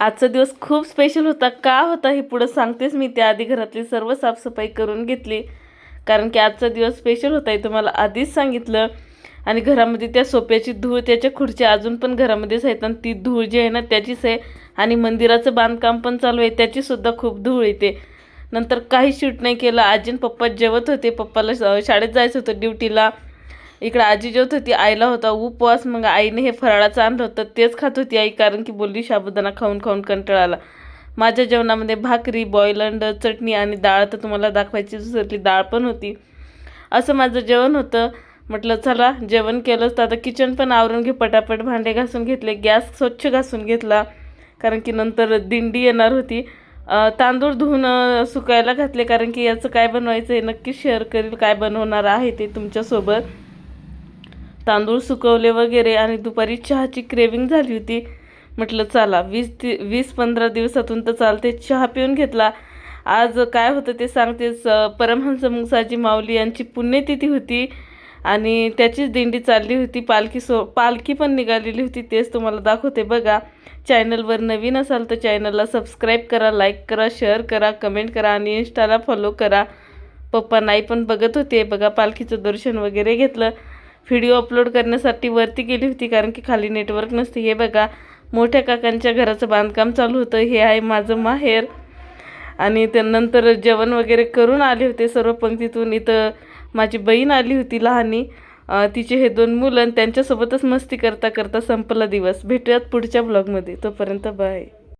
आजचा दिवस खूप स्पेशल होता. का होता हे पुढं सांगतेच मी. त्याआधी घरातली सर्व साफसफाई करून घेतली, कारण की आजचा दिवस स्पेशल होता हे तुम्हाला आधीच सांगितलं. आणि घरामध्ये त्या सोप्याची धूळ, त्याच्या खुर्च्या अजून पण घरामध्येच आहेत आणि ती धूळ जी आहे ना त्याचीच आहे. आणि मंदिराचं बांधकाम पण चालू आहे, त्याचीसुद्धा खूप धूळ येते. नंतर काही शूट नाही केलं. आजी आणि पप्पा जेवत होते. पप्पाला शाळेत जायचं होतं ड्युटीला. इकडं आजी जेवत होती. आईला होता उपवास. मग आईने हे फराळाचं आणलं होतं, तेच खात होती आई, कारण की बोलली साबुदाणा खाऊन खाऊन कंटाळा आला. माझ्या जेवणामध्ये भाकरी, बॉईल अंड, चटणी आणि डाळ तर तुम्हाला दाखवायची विसरली, डाळ पण होती. असं माझं जेवण होतं. म्हटलं चला जेवण केलंच तर आता किचन पण आवरून घे पटापट. भांडे घासून घेतले, गॅस स्वच्छ घासून घेतला, कारण की नंतर दिंडी येणार होती. तांदूळ धुवून सुकायला घातले, कारण की याचं काय बनवायचं आहे नक्की शेअर करेल, काय बनवणार आहे ते तुमच्यासोबत. तांदूळ सुकवले वगैरे आणि दुपारी चहाची क्रेविंग झाली होती. म्हटलं चला 20-15 दिवसातून तर चालते, चहा पिऊन घेतला. आज काय होतं ते सांगतेच. परमहंस मुंगसाजी माऊली यांची पुण्यतिथी होती आणि त्याचीच दिंडी चालली होती. पालखी पण निघालेली होती, तेच तुम्हाला दाखवते बघा. चॅनलवर नवीन असाल तर चॅनलला सबस्क्राईब करा, लाईक करा, शेअर करा, कमेंट करा आणि इंस्टाला फॉलो करा. पप्पा नाही पण बघत होते बघा. पालखीचं दर्शन वगैरे घेतलं. व्हिडिओ अपलोड करण्यासाठी वरती गेली होती, कारण की खाली नेटवर्क नसते. हे बघा मोठ्या काकांच्या घराचं बांधकाम चालू होतं. हे आहे माझं माहेर. आणि त्यानंतर जेवण वगैरे करून आले होते सर्व पंक्तीतून. इथं माझी बहीण आली होती लहानी, तिचे हे 2 मुलं, आणि त्यांच्यासोबतच मस्ती करता करता संपला दिवस. भेटूयात पुढच्या ब्लॉगमध्ये. तोपर्यंत बाय.